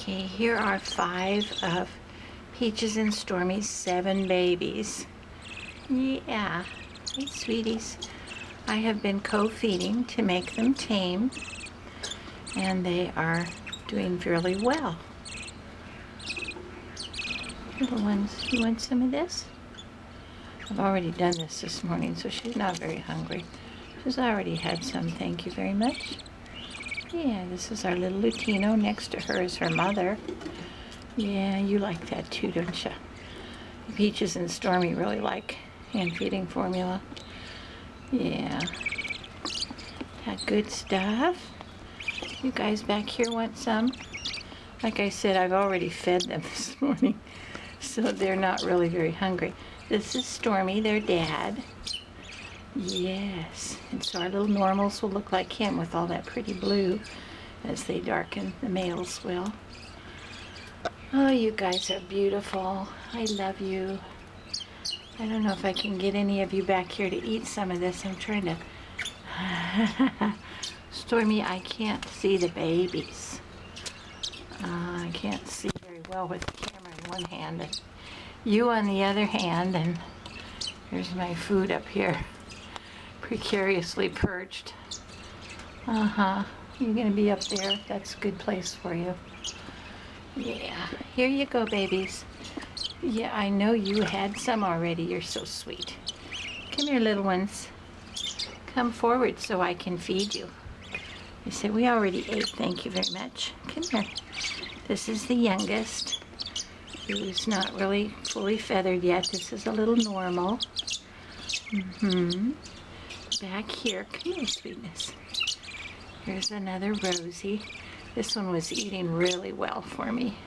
Okay, here are 5 of Peaches and Stormy's 7 babies. Yeah, hey sweeties. I have been co-feeding to make them tame, and they are doing fairly well. Little ones, you want some of this? I've already done this morning, so she's not very hungry. She's already had some, thank you very much. Yeah, this is our little Lutino. Next to her is her mother. Yeah, you like that too, don't you? Peaches and Stormy really like hand feeding formula. Yeah. That good stuff. You guys back here want some? Like I said, I've already fed them this morning, so they're not really very hungry. This is Stormy, their dad. Yes, and so our little normals will look like him with all that pretty blue as they darken. The males will. Oh, you guys are beautiful. I love you. I don't know if I can get any of you back here to eat some of this. I'm trying to... Stormy, I can't see the babies. I can't see very well with the camera in one hand and you on the other hand, and here's my food up here, precariously perched. You're gonna be up there. That's a good place for you. Yeah, here you go, babies. Yeah, I know you had some already. You're so sweet. Come here, little ones. Come forward so I can feed you. You said we already ate, thank you very much. Come here. This is the youngest, who's not really fully feathered yet. This is a little normal. Back here, come here, sweetness. Here's another Rosie. This one was eating really well for me.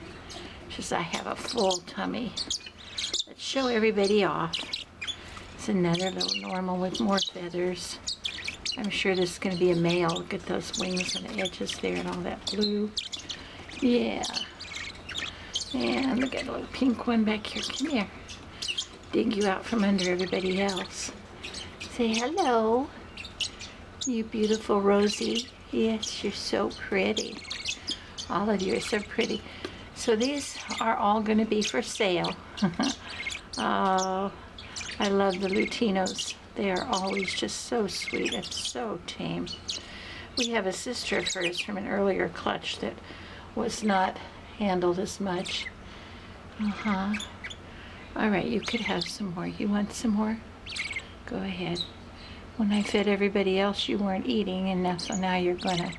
Just I have a full tummy. Let's show everybody off. It's another little normal with more feathers. I'm sure this is going to be a male. Look at those wings on the edges there and all that blue. Yeah. And look at the little pink one back here. Come here. Dig you out from under everybody else. Say hello. You beautiful Rosie. Yes, you're so pretty. All of you are so pretty. So these are all going to be for sale. Oh, I love the Lutinos. They are always just so sweet and so tame. We have a sister of hers from an earlier clutch that was not handled as much. All right, you could have some more. You want some more? Go ahead. When I fed everybody else, you weren't eating, and now you're gonna.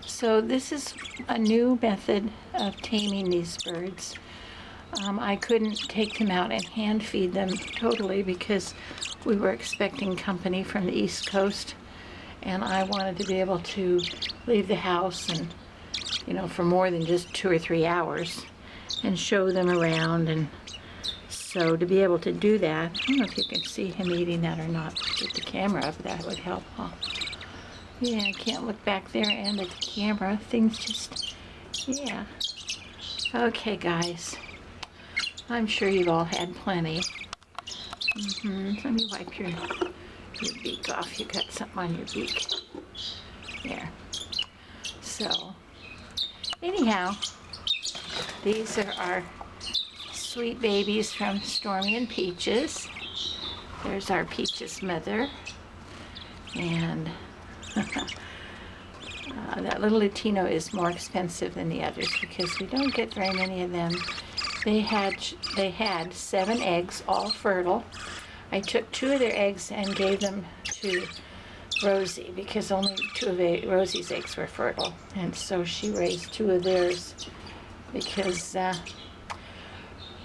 So this is a new method of taming these birds. I couldn't take them out and hand feed them totally because we were expecting company from the East Coast, and I wanted to be able to leave the house and, for more than just 2 or 3 hours and show them around. And so to be able to do that, I don't know if you can see him eating that or not. Get the camera up, that would help, huh? Yeah, I can't look back there and at the camera. Things just, yeah. Okay, guys. I'm sure you've all had plenty. Let me wipe your beak off. You got something on your beak. There. So, anyhow, these are our sweet babies from Stormy and Peaches. There's our Peaches mother. And that little Latino is more expensive than the others because we don't get very many of them. They had 7 eggs, all fertile. I took 2 of their eggs and gave them to Rosie because only 2 of Rosie's eggs were fertile. And so she raised 2 of theirs because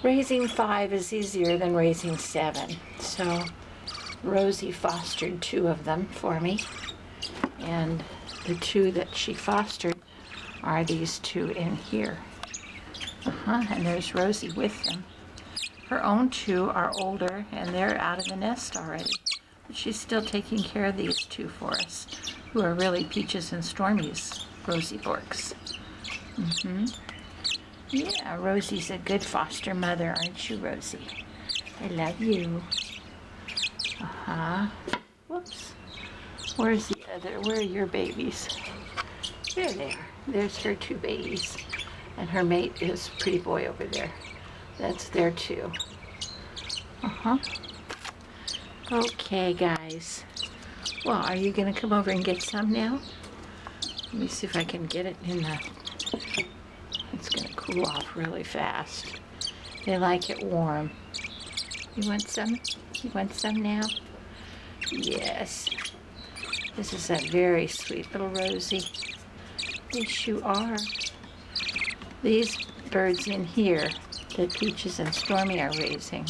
raising 5 is easier than raising 7. So Rosie fostered 2 of them for me. And the 2 that she fostered are these 2 in here. And there's Rosie with them. Her own 2 are older and they're out of the nest already. But she's still taking care of these 2 for us, who are really Peaches and Stormy's Rosie Borks. Yeah, Rosie's a good foster mother, aren't you, Rosie? I love you. Whoops. Where's the other? Where are your babies? There they are. There's her 2 babies. And her mate is Pretty Boy over there. That's there too. Okay, guys. Well, are you gonna come over and get some now? Let me see if I can get it in the... It's gonna cool off really fast. They like it warm. You want some? You want some now? Yes. This is a very sweet little Rosie. Yes, you are. These birds in here that Peaches and Stormy are raising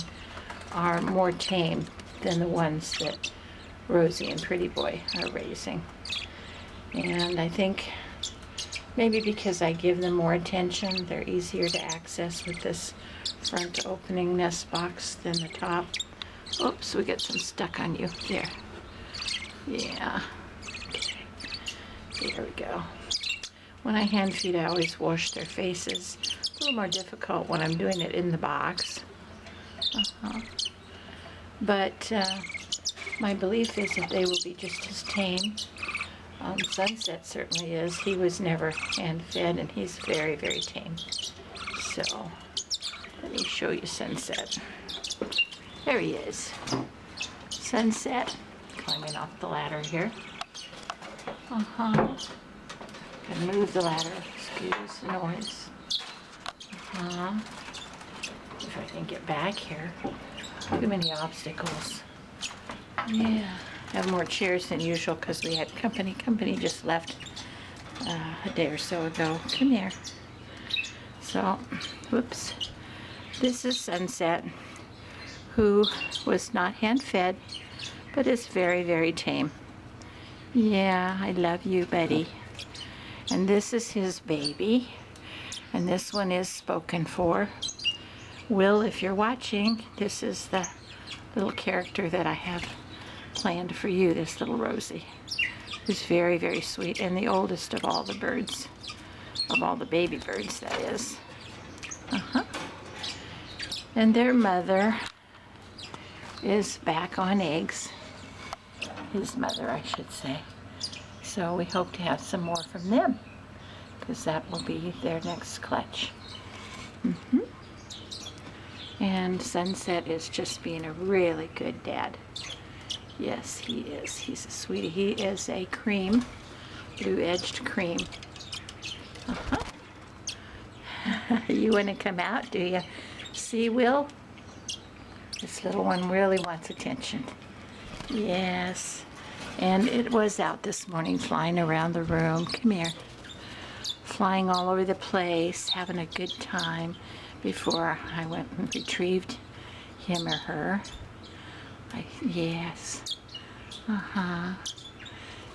are more tame than the ones that Rosie and Pretty Boy are raising. And I think maybe because I give them more attention, they're easier to access with this front opening nest box than the top. Oops, we got some stuck on you. There. Yeah. Okay. There we go. When I hand feed, I always wash their faces. It's a little more difficult when I'm doing it in the box. But my belief is that they will be just as tame. Sunset certainly is. He was never hand-fed, and he's very, very tame. So, let me show you Sunset. There he is. Sunset. Climbing off the ladder here. Can move the ladder. Excuse the noise. If I can get back here. Too many obstacles. Yeah. Have more chairs than usual because we had company. Company just left a day or so ago. Come here. So, whoops. This is Sunset, who was not hand-fed, but is very, very tame. Yeah, I love you, buddy. And this is his baby. And this one is spoken for. Will, if you're watching, this is the little character that I have planned for you, this little Rosie. Who's very, very sweet, and the oldest of all the birds. Of all the baby birds, that is. And their mother is back on eggs. His mother, I should say. So we hope to have some more from them, because that will be their next clutch. And Sunset is just being a really good dad. Yes, he is. He's a sweetie. He is a cream, blue-edged cream. You want to come out, do you? See, Will? This little one really wants attention. Yes. And it was out this morning, flying around the room. Come here. Flying all over the place, having a good time before I went and retrieved him or her. Yes.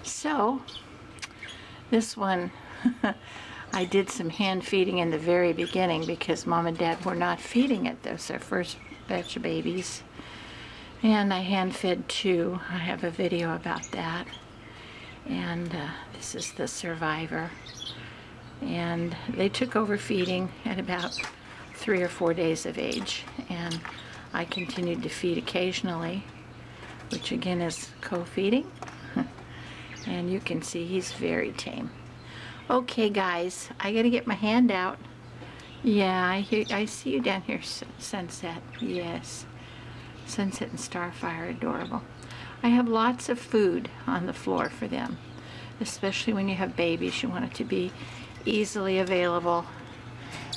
So, this one, I did some hand feeding in the very beginning because Mom and Dad were not feeding it. That was their first batch of babies. And I hand fed 2. I have a video about that. And this is the survivor. And they took over feeding at about 3 or 4 days of age. And I continued to feed occasionally, which again is co-feeding. And you can see he's very tame. Okay, guys, I gotta get my hand out. Yeah, I see you down here, Sunset. Yes. Sunset and Starfire are adorable. I have lots of food on the floor for them, especially when you have babies. You want it to be easily available,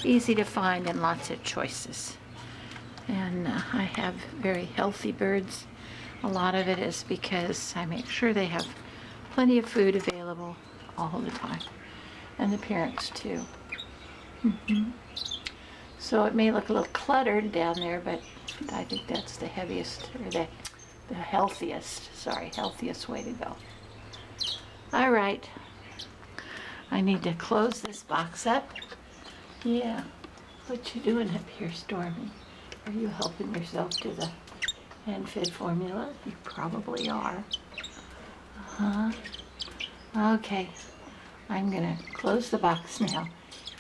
easy to find, and lots of choices. And I have very healthy birds. A lot of it is because I make sure they have plenty of food available all the time, and the parents too. So it may look a little cluttered down there, but I think that's the heaviest, or the healthiest way to go. All right. I need to close this box up. Yeah. What you doing up here, Stormy? Are you helping yourself to the hand-fed formula? You probably are. Okay. I'm gonna close the box now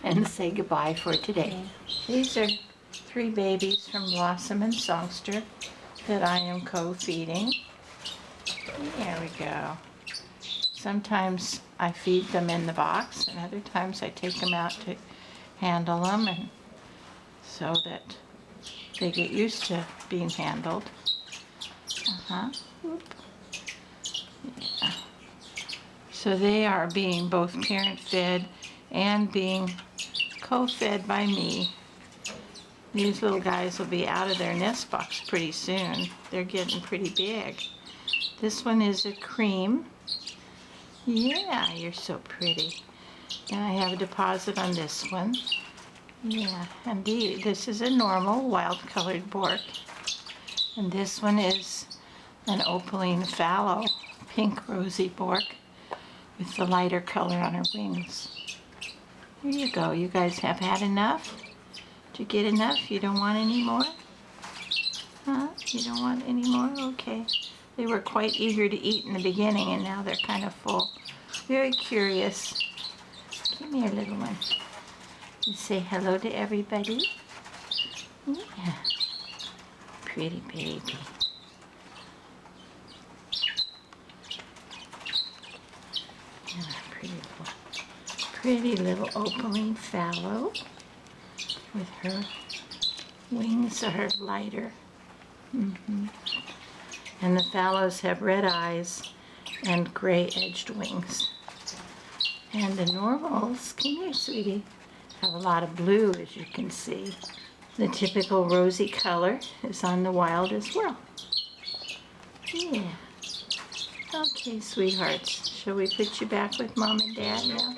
and say goodbye for today. These are 3 babies from Blossom and Songster that I am co-feeding. There we go. Sometimes I feed them in the box, and other times I take them out to handle them, and so that they get used to being handled. Oop. Yeah. So they are being both parent-fed and being co-fed by me. These little guys will be out of their nest box pretty soon. They're getting pretty big. This one is a cream. Yeah, you're so pretty. And I have a deposit on this one. Yeah, indeed. This is a normal wild-colored bork. And this one is an opaline fallow, pink rosy bork with the lighter color on her wings. Here you go. You guys have had enough? Did you get enough? You don't want any more? Huh? You don't want any more? Okay. They were quite eager to eat in the beginning, and now they're kind of full. Very curious. Come here, little one. You say hello to everybody? Yeah. Pretty baby. Yeah, pretty little opaline fallow with her wings are lighter. And the fallows have red eyes and gray-edged wings. And the normals, come here, sweetie, have a lot of blue, as you can see. The typical rosy color is on the wild as well. Yeah. Okay, sweethearts. Shall we put you back with Mom and Dad now?